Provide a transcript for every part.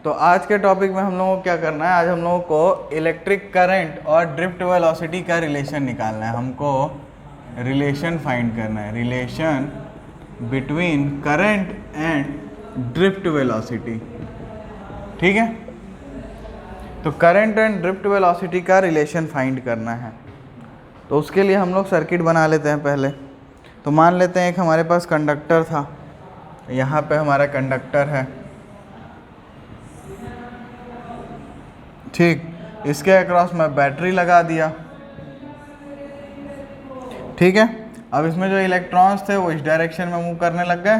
तो आज के टॉपिक में हम लोगों को क्या करना है, आज हम लोगों को इलेक्ट्रिक करंट और ड्रिफ्ट वेलोसिटी का रिलेशन निकालना है। हमको रिलेशन फाइंड करना है, relation between current and drift velocity. ठीक है, तो करंट एंड ड्रिफ्ट वेलोसिटी का रिलेशन फाइंड करना है। तो उसके लिए हम लोग सर्किट बना लेते हैं पहले। तो मान लेते हैं एक हमारे पास कंडक्टर था, यहाँ पे हमारा कंडक्टर है, ठीक। इसके अक्रॉस मैं बैटरी लगा दिया, ठीक है। अब इसमें जो इलेक्ट्रॉन्स थे वो इस डायरेक्शन में मूव करने लग गए।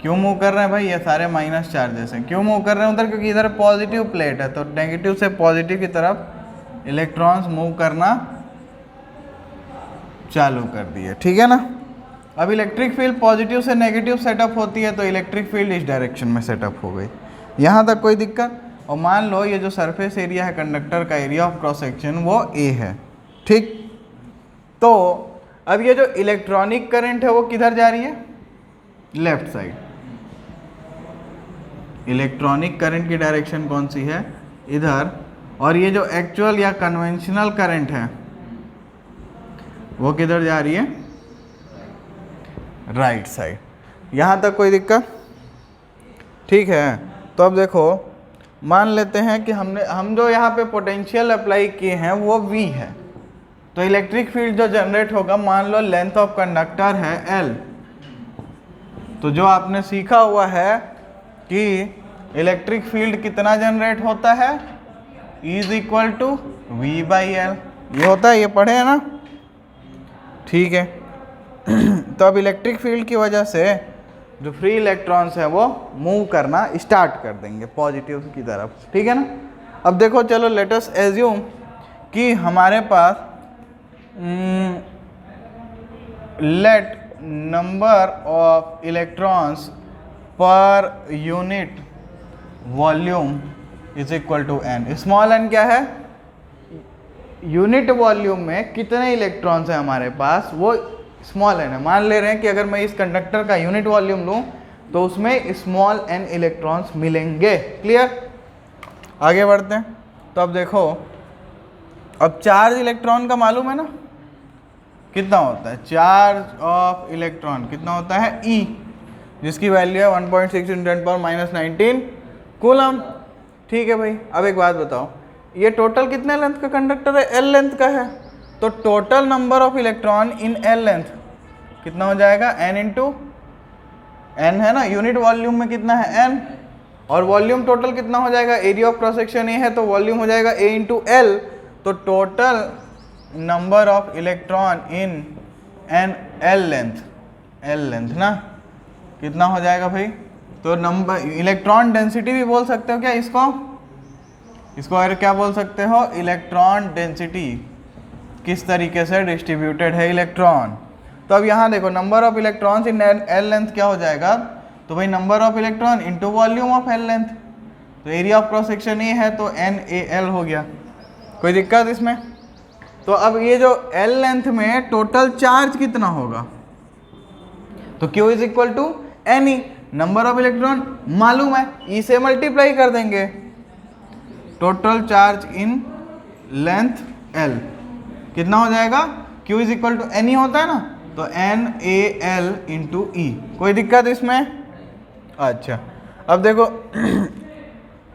क्यों मूव कर रहे हैं भाई? ये सारे माइनस चार्जेस हैं। क्यों मूव कर रहे हैं उधर? क्योंकि इधर पॉजिटिव प्लेट है, तो नेगेटिव से पॉजिटिव की तरफ इलेक्ट्रॉन्स मूव करना चालू कर दिए, ठीक है ना। अब इलेक्ट्रिक फील्ड पॉजिटिव से नेगेटिव सेटअप होती है, तो इलेक्ट्रिक फील्ड इस डायरेक्शन में सेटअप हो गई। यहाँ तक कोई दिक्कत? और मान लो ये जो सरफेस एरिया है कंडक्टर का, एरिया ऑफ क्रॉस सेक्शन, वो ए है, ठीक। तो अब ये जो इलेक्ट्रॉनिक करंट है वो किधर जा रही है? Left side. इलेक्ट्रॉनिक करंट की डायरेक्शन कौन सी है? इधर। और ये जो एक्चुअल या कन्वेंशनल करंट है वो किधर जा रही है? Right side. यहाँ तक कोई दिक्कत? ठीक है। तो अब देखो, मान लेते हैं कि हम जो यहाँ पे पोटेंशियल अप्लाई किए हैं वो V है। तो इलेक्ट्रिक फील्ड जो जनरेट होगा, मान लो लेंथ ऑफ कंडक्टर है L। तो जो आपने सीखा हुआ है कि इलेक्ट्रिक फील्ड कितना जनरेट होता है, E is equal to V/L। ये होता है, ये पढ़े हैं ना, ठीक है। तो अब इलेक्ट्रिक फील्ड की वजह से जो फ्री इलेक्ट्रॉन्स है वो मूव करना स्टार्ट कर देंगे पॉजिटिव की तरफ, ठीक है ना। अब देखो, चलो लेट अस एज्यूम कि हमारे पास let number of electrons per unit volume is equal to n। Small n क्या है? यूनिट वॉल्यूम में कितने इलेक्ट्रॉन्स हैं हमारे पास, वो स्मॉल n है। मान ले रहे हैं कि अगर मैं इस कंडक्टर का यूनिट वॉल्यूम लूं तो उसमें स्मॉल n इलेक्ट्रॉन्स मिलेंगे। क्लियर? आगे बढ़ते हैं। तो अब देखो, अब चार्ज इलेक्ट्रॉन का मालूम है ना कितना होता है? चार्ज ऑफ इलेक्ट्रॉन कितना होता है? E, जिसकी वैल्यू है 1.6 × 10⁻19 कूलम। ठीक है भाई। अब एक बात बताओ, ये टोटल कितने लेंथ का कंडक्टर है? L लेंथ का है। तो total number of electron in L length कितना हो जाएगा? n इंटू n है ना। यूनिट वॉल्यूम में कितना है? n। और वॉल्यूम टोटल कितना हो जाएगा? Area of cross section A है, तो वॉल्यूम हो जाएगा A इंटू L। तो total number of electron in L length ना कितना हो जाएगा भाई? तो नंबर इलेक्ट्रॉन डेंसिटी भी बोल सकते हो क्या इसको? और क्या बोल सकते हो? इलेक्ट्रॉन डेंसिटी, किस तरीके से डिस्ट्रीब्यूटेड है इलेक्ट्रॉन। तो अब यहाँ देखो, number of electrons in L length क्या हो जाएगा? तो भाई number of electron into volume of L length. तो area of cross section A है, तो NaL हो गया। कोई दिक्कत इसमें? तो अब ये जो L लेंथ में टोटल चार्ज कितना होगा? तो Q is equal to NE। Number of electron मालूम है, E से मल्टीप्लाई कर देंगे। Total charge in length L कितना हो जाएगा? Q is equal to NE होता है ना, तो NaL इंटू E। कोई दिक्कत इसमें? अच्छा, अब देखो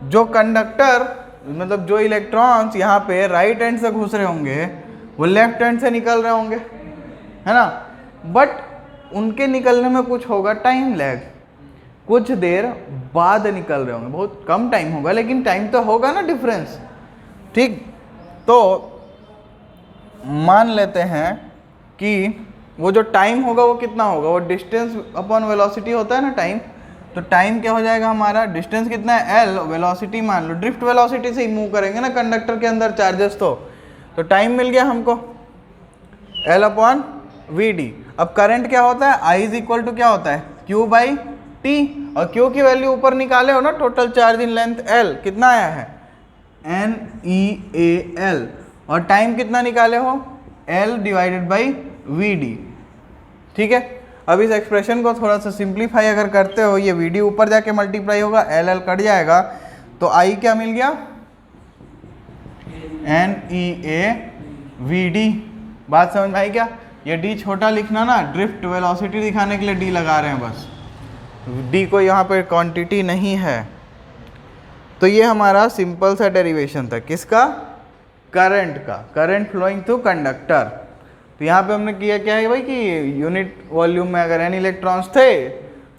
जो कंडक्टर मतलब जो इलेक्ट्रॉन्स यहाँ पे राइट हैंड से घुस रहे होंगे वो लेफ्ट हैंड से निकल रहे होंगे, है ना। बट उनके निकलने में कुछ होगा टाइम लैग, कुछ देर बाद निकल रहे होंगे, बहुत कम टाइम होगा लेकिन टाइम तो होगा ना डिफरेंस, ठीक। तो मान लेते हैं कि वो जो टाइम होगा वो कितना होगा? वो डिस्टेंस अपॉन वेलोसिटी होता है ना टाइम। तो टाइम क्या हो जाएगा हमारा? डिस्टेंस कितना है? L। वेलोसिटी मान लो ड्रिफ्ट वेलोसिटी से ही मूव करेंगे ना कंडक्टर के अंदर चार्जेस, तो टाइम मिल गया हमको L/VD। अब करंट क्या होता है? I इज इक्वल टू क्या होता है? Q/T। और Q की वैल्यू ऊपर निकाले हो ना, total charge in length L कितना आया है? NeAL। और टाइम कितना निकाले हो? L/VD। ठीक है। अब इस एक्सप्रेशन को थोड़ा सा सिंप्लीफाई अगर करते हो, ये वी डी ऊपर जाके मल्टीप्लाई होगा, एल एल कट जाएगा, तो आई क्या मिल गया, N E A we D. बात समझ में आई क्या? ये डी छोटा लिखना ना, ड्रिफ्ट वेलोसिटी दिखाने के लिए डी लगा रहे हैं बस, डी को यहाँ पे क्वांटिटी नहीं है। तो ये हमारा सिंपल सा डेरिवेशन था, किसका? करंट का, करंट फ्लोइंग थ्रू कंडक्टर। तो यहाँ पे हमने किया क्या है भाई कि यूनिट वॉल्यूम में अगर एन इलेक्ट्रॉन्स थे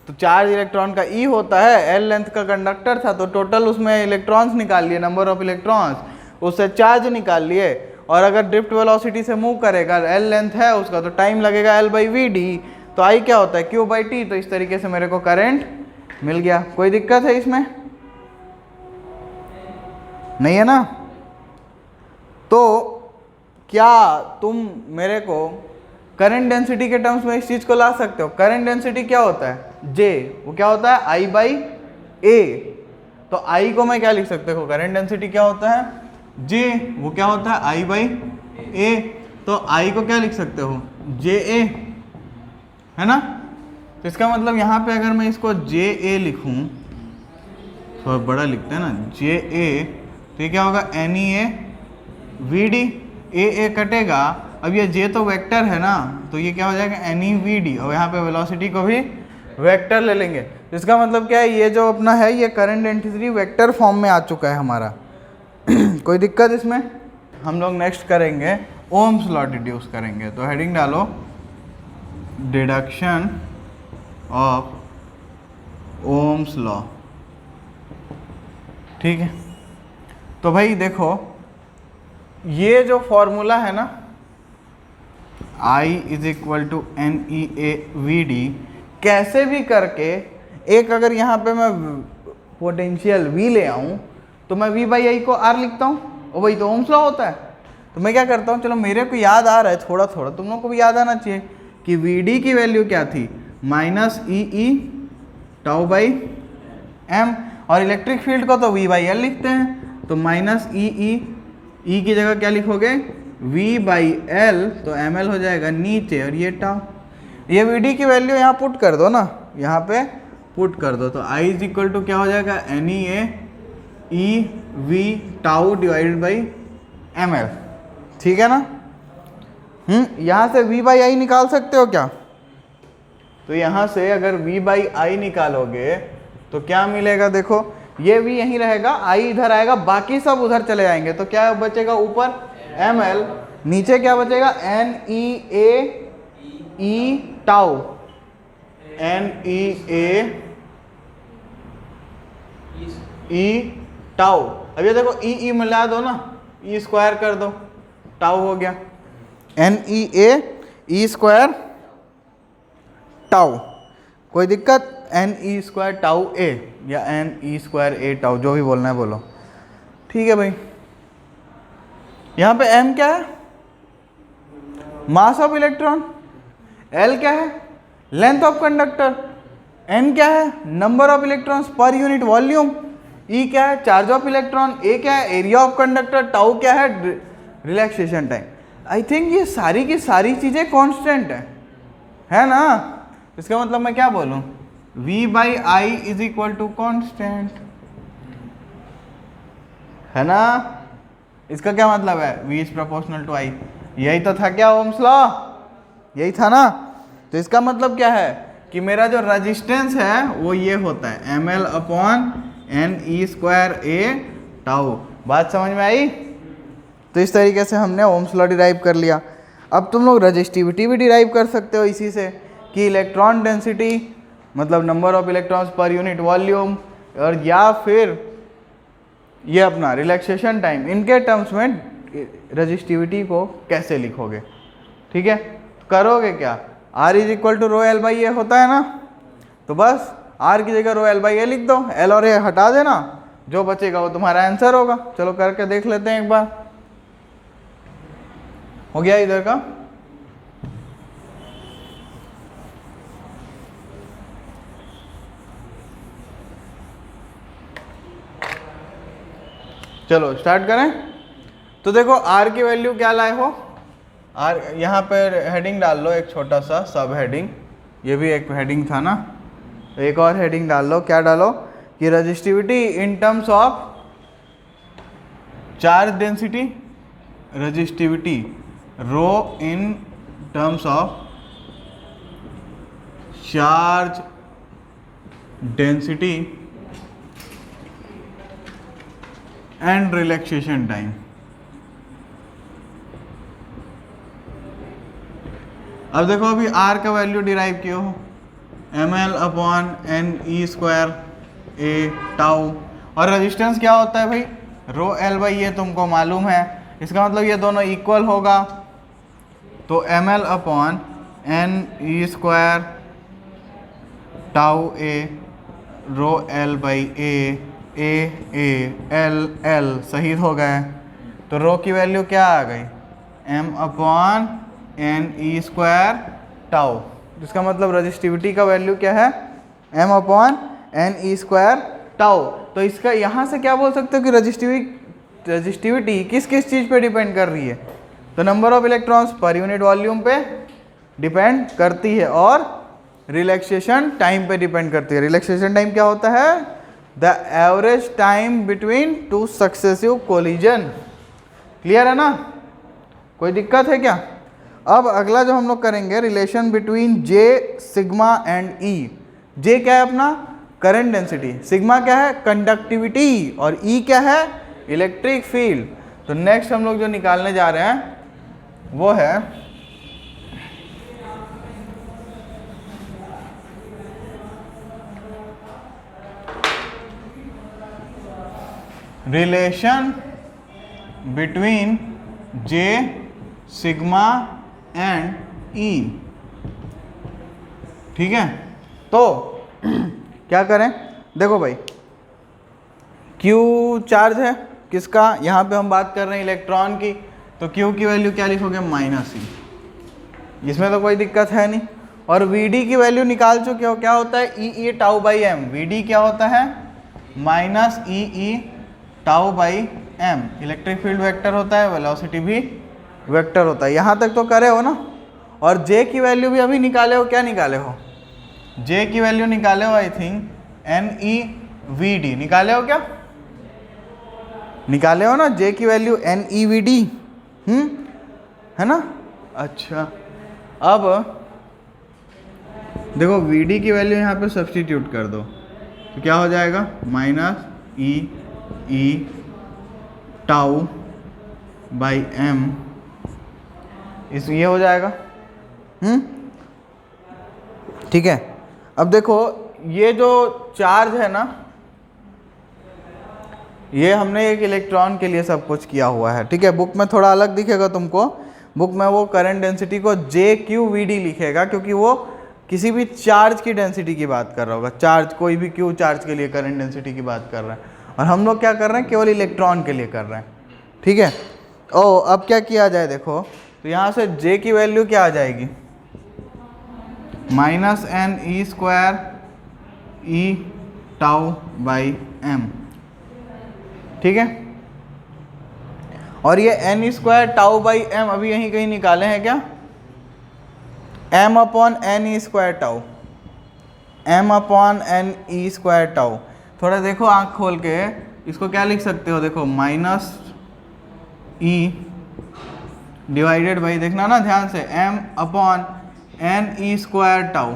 तो चार्ज इलेक्ट्रॉन का ई होता है, एल लेंथ का कंडक्टर था तो टोटल उसमें इलेक्ट्रॉन्स निकाल लिए, नंबर ऑफ इलेक्ट्रॉन्स, उससे चार्ज निकाल लिए। और अगर ड्रिफ्ट वेलोसिटी से मूव करेगा, एल लेंथ है उसका, तो टाइम लगेगा एल बाई वी डी, तो आई क्या होता है, क्यू बाई टी। तो इस तरीके से मेरे को करंट मिल गया। कोई दिक्कत है इसमें? नहीं है ना? तो क्या तुम मेरे को करंट डेंसिटी के टर्म्स में इस चीज को ला सकते हो? करंट डेंसिटी क्या होता है, जे, वो क्या होता है, आई बाई ए। तो आई को मैं क्या लिख सकते हो, करंट डेंसिटी क्या होता है, जे, वो क्या होता है, आई बाई ए। तो आई को क्या लिख सकते हो, जे ए, है ना? तो इसका मतलब यहाँ पे अगर मैं इसको जे ए लिखूँ, थोड़ा बड़ा लिखते हैं ना, जे ए, तो ये क्या होगा, n E A we d, A कटेगा। अब ये जे तो वेक्टर है ना, तो ये क्या हो जाएगा, एन ई वी डी, और यहाँ पे वेलोसिटी को भी वेक्टर ले लेंगे। इसका मतलब क्या है, ये जो अपना है ये करंट डेंसिटी वेक्टर फॉर्म में आ चुका है हमारा। कोई दिक्कत इसमें? हम लोग नेक्स्ट करेंगे ओम्स लॉ डिड्यूस करेंगे। तो हेडिंग डालो, डिडक्शन ऑफ ओम्स लॉ। ठीक है, तो भाई देखो ये जो फॉर्मूला है ना, I is equal to N E A we D, कैसे भी करके एक अगर यहाँ पे मैं पोटेंशियल V ले आऊँ तो मैं V बाई आई को R लिखता हूँ, और वही तो ओम्स लॉ होता है। तो मैं क्या करता हूँ, चलो मेरे को याद आ रहा है थोड़ा थोड़ा, तुम लोग को भी याद आना चाहिए कि वी डी की वैल्यू क्या थी, minus E E tau by M, और इलेक्ट्रिक फील्ड को तो V बाई एल लिखते हैं, तो माइनस ई की जगह क्या लिखोगे, V बाई एल, तो एम एल हो जाएगा नीचे, और ये टाउ। ये वी डी की वैल्यू यहाँ पुट कर दो ना, यहाँ पे पुट कर दो, तो I इज इक्वल टू क्या हो जाएगा, N E A E V tau divided by M L. ठीक है ना? यहाँ से V बाई आई निकाल सकते हो क्या? तो यहाँ से अगर V बाई आई निकालोगे तो क्या मिलेगा, देखो ये V यहीं रहेगा, I इधर आएगा, बाकी सब उधर चले जाएंगे, तो क्या बचेगा, ऊपर एम एल, नीचे क्या बचेगा, N E A E tau, N E A E tau. अब ये देखो ई मिला दो ना, ई स्क्वायर कर दो, टाउ हो गया, N E A E square tau. कोई दिक्कत, एन ई स्क्वायर टाउ ए, या N e square A tau, जो भी बोलना है बोलो। ठीक है भाई, यहाँ पे m क्या है, मास ऑफ इलेक्ट्रॉन, l क्या है, लेंथ ऑफ कंडक्टर, n क्या है, number of electrons per unit volume, e क्या है, चार्ज ऑफ इलेक्ट्रॉन, a क्या है, एरिया ऑफ कंडक्टर, टाउ क्या है, रिलैक्सेशन टाइम। आई थिंक ये सारी की सारी चीजें कांस्टेंट है ना? इसका मतलब मैं क्या बोलूं, v by I is equal to constant, है ना? इसका क्या मतलब है, v is proportional to I. यही तो था क्या ओम्स लॉ, यही था ना? तो इसका मतलब क्या है कि मेरा जो रेजिस्टेंस है वो ये होता है m l upon n e square A tau. बात समझ में आई? तो इस तरीके से हमने ओम्स लॉ डिराइव कर लिया। अब तुम लोग रजिस्टिविटी भी डिराइव कर सकते हो इसी से, कि इलेक्ट्रॉन डेंसिटी मतलब number of electrons per unit volume, और या फिर ये अपना रिलैक्सेशन टाइम, इनके टर्म्स में रजिस्टिविटी को कैसे लिखोगे। ठीक है, करोगे क्या, R is equal to rho l by A होता है ना, तो बस R की जगह रो एल बाई ए लिख दो, L और A हटा देना, जो बचेगा वो तुम्हारा आंसर होगा। चलो करके देख लेते हैं एक बार। हो गया इधर का? चलो स्टार्ट करें। तो देखो R की वैल्यू क्या लाए हो, R यहाँ पर हेडिंग डाल लो, एक छोटा सा सब हेडिंग, ये भी एक हेडिंग था ना, एक और हेडिंग डाल लो, क्या डालो कि resistivity in terms of charge density, resistivity rho in terms of charge density and relaxation time. अब देखो अभी R का वैल्यू डिराइव किया हो ml/n/e² a टाउ, और रेजिस्टेंस क्या होता है भाई, रो एल बाई, ये तुमको मालूम है, इसका मतलब ये दोनों इक्वल होगा, तो ml/n/e² tau a row l by A L L सही हो गए, तो रो की वैल्यू क्या आ गई m/n/e² टाउ, जिसका मतलब रजिस्टिविटी का वैल्यू क्या है m/n/e² टाउ। तो इसका यहाँ से क्या बोल सकते हो कि रजिस्टिविटी किस किस चीज़ पे डिपेंड कर रही है, तो number of electrons per unit volume पे डिपेंड करती है और रिलैक्सेशन टाइम पे डिपेंड करती है। रिलैक्सेशन टाइम क्या होता है, the average time between two successive collision. Clear है ना, कोई दिक्कत है क्या? अब अगला जो हम लोग करेंगे, relation between J sigma and E. J क्या है अपना करंट डेंसिटी, सिग्मा क्या है कंडक्टिविटी, और ई क्या है इलेक्ट्रिक फील्ड। तो नेक्स्ट हम लोग जो निकालने जा रहे हैं वो है relation between J sigma and E. ठीक है, तो क्या करें, देखो भाई Q चार्ज है किसका, यहाँ पे हम बात कर रहे हैं इलेक्ट्रॉन की, तो Q की वैल्यू क्या लिखोगे -e, इसमें तो कोई दिक्कत है नहीं। और VD की वैल्यू निकाल चुके हो, क्या होता है E tau by m, VD क्या होता है -E tau by m, electric field vector होता है, वेलोसिटी भी वेक्टर होता है। यहाँ तक तो करे हो ना। और J की वैल्यू भी अभी निकाले हो, क्या निकाले हो, J की वैल्यू निकाले हो आई थिंक NeVD, निकाले हो क्या, निकाले हो ना J की वैल्यू NeVD, है ना। अच्छा, अब देखो VD की वैल्यू यहाँ पे सब्स्टिट्यूट कर दो, तो क्या हो जाएगा -E टाउ बाई m, इस ये हो जाएगा। ठीक है, अब देखो ये जो चार्ज है ना, ये हमने एक इलेक्ट्रॉन के लिए सब कुछ किया हुआ है। ठीक है, बुक में थोड़ा अलग दिखेगा तुमको, बुक में वो करंट डेंसिटी को JQVD लिखेगा, क्योंकि वो किसी भी चार्ज की डेंसिटी की बात कर रहा होगा, चार्ज कोई भी Q चार्ज के लिए करंट डेंसिटी की बात कर रहा है, और हम लोग क्या कर रहे हैं केवल इलेक्ट्रॉन के लिए कर रहे हैं। ठीक है, ओ अब क्या किया जाए, देखो तो यहाँ से J की वैल्यू क्या आ जाएगी -NE² E tau by m। ठीक है, और ये NE² टाउ बाई m अभी यहीं कहीं निकाले हैं क्या, m/NE² टाउ, m/NE² टाउ। थोड़ा देखो आंख खोल के, इसको क्या लिख सकते हो, देखो -E डिवाइडेड बाई, देखना ना ध्यान से, m/NE² टाउ।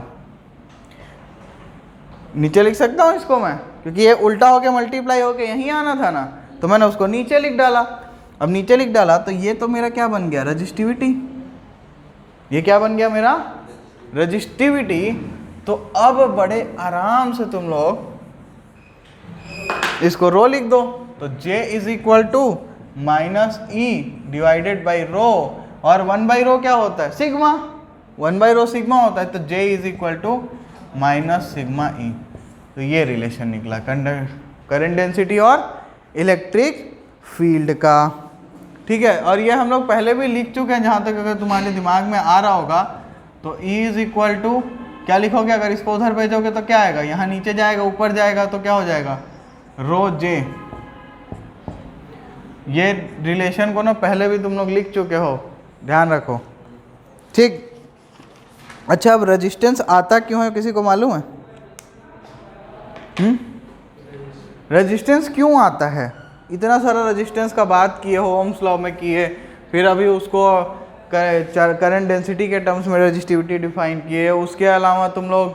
नीचे लिख सकता हूँ इसको मैं, क्योंकि ये उल्टा होके मल्टीप्लाई होके यहीं आना था ना, तो मैंने उसको नीचे लिख डाला। अब नीचे लिख डाला तो ये तो मेरा क्या बन गया रजिस्टिविटी, ये क्या बन गया मेरा रजिस्टिविटी। तो अब बड़े आराम से तुम लोग इसको रो लिख दो, तो J is equal to -E divided by rho, और 1/ρ क्या होता है सिग्मा, 1/ρ सिग्मा होता है, तो J is equal to -σE। तो ये रिलेशन निकला करंट डेंसिटी और इलेक्ट्रिक फील्ड का। ठीक है, और ये हम लोग पहले भी लिख चुके हैं, जहाँ तक अगर तुम्हारे दिमाग में आ रहा होगा, तो E इज इक्वल टू क्या लिखोगे, अगर इसको उधर भेजोगे तो क्या आएगा, यहाँ नीचे जाएगा ऊपर जाएगा तो क्या हो जाएगा ρJ। ये रिलेशन को ना पहले भी तुम लोग लिख चुके हो, ध्यान रखो। ठीक, अच्छा, अब रेजिस्टेंस आता क्यों है, किसी को मालूम है? रेजिस्टेंस क्यों आता है? इतना सारा रेजिस्टेंस का बात किए हो, ओम्स लॉ में किए, फिर अभी उसको करंट डेंसिटी के टर्म्स में रेजिस्टिविटी डिफाइन किए, उसके अलावा तुम लोग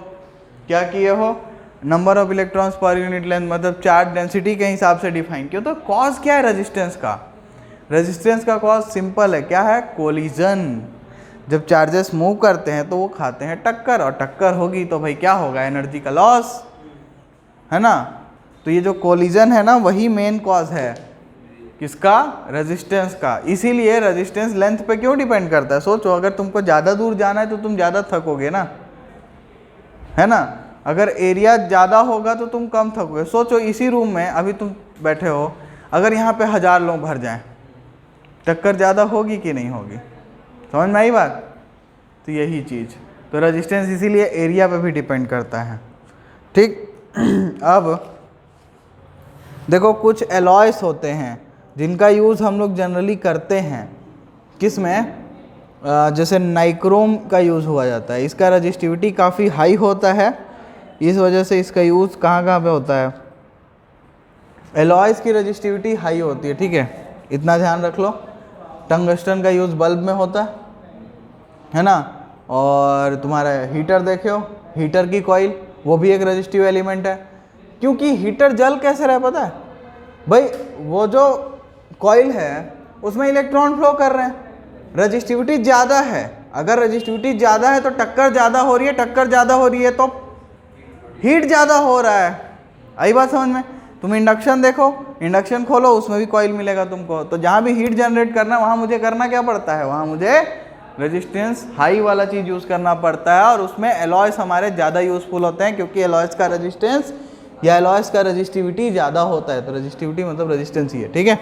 क्या किए हो, number of electrons per unit length, मतलब चार्ज डेंसिटी के हिसाब से डिफाइन किया। तो कॉज क्या है रेजिस्टेंस का? रेजिस्टेंस का कॉज सिंपल है, क्या है? कोलिजन। जब चार्जेस मूव करते हैं तो वो खाते हैं टक्कर, और टक्कर होगी तो भाई क्या होगा? एनर्जी का लॉस, है ना। तो ये जो कोलिजन है ना, वही मेन कॉज है किसका? रेजिस्टेंस का। इसीलिए रेजिस्टेंस लेंथ पे क्यों डिपेंड करता है? सोचो, अगर तुमको ज़्यादा दूर जाना है तो तुम ज़्यादा थकोगे ना, है ना। अगर एरिया ज़्यादा होगा तो तुम कम थकोगे। सोचो, इसी रूम में अभी तुम बैठे हो, अगर यहाँ पे 1000 लोग भर जाएं, टक्कर ज़्यादा होगी कि नहीं होगी? समझ में आई बात? तो यही चीज़, तो रेजिस्टेंस इसीलिए एरिया पे भी डिपेंड करता है, ठीक। अब देखो, कुछ एलॉयस होते हैं जिनका यूज़ हम लोग जनरली करते हैं, किस में? जैसे नाइक्रोम का यूज़ हुआ जाता है, इसका रेजिस्टिविटी काफ़ी हाई होता है, इस वजह से इसका यूज़ कहाँ कहाँ पे होता है? एलॉयस की रेजिस्टिविटी हाई होती है, ठीक है, इतना ध्यान रख लो। टंगस्टन का यूज़ बल्ब में होता है ना। और तुम्हारा हीटर देखे हो, हीटर की कॉइल, वो भी एक रेजिस्टिव एलिमेंट है, क्योंकि हीटर जल कैसे रहा है पता है भाई? वो जो कॉइल है उसमें इलेक्ट्रॉन फ्लो कर रहे हैं, रेजिस्टिविटी ज़्यादा है। अगर रेजिस्टिविटी ज़्यादा है तो टक्कर ज़्यादा हो रही है, टक्कर ज़्यादा हो रही है तो हीट ज़्यादा हो रहा है। आई बात समझ में? तुम इंडक्शन देखो, इंडक्शन खोलो, उसमें भी कॉइल मिलेगा तुमको। तो जहाँ भी हीट जनरेट करना है वहाँ मुझे करना क्या पड़ता है? वहाँ मुझे रेजिस्टेंस हाई वाला चीज़ यूज़ करना पड़ता है, और उसमें एलॉयस हमारे ज़्यादा यूज़फुल होते हैं, क्योंकि एलॉयस का रेजिस्टेंस या एलॉयस का रेजिस्टिविटी ज़्यादा होता है। तो रेजिस्टिविटी मतलब रेजिस्टेंस ही है, ठीक है।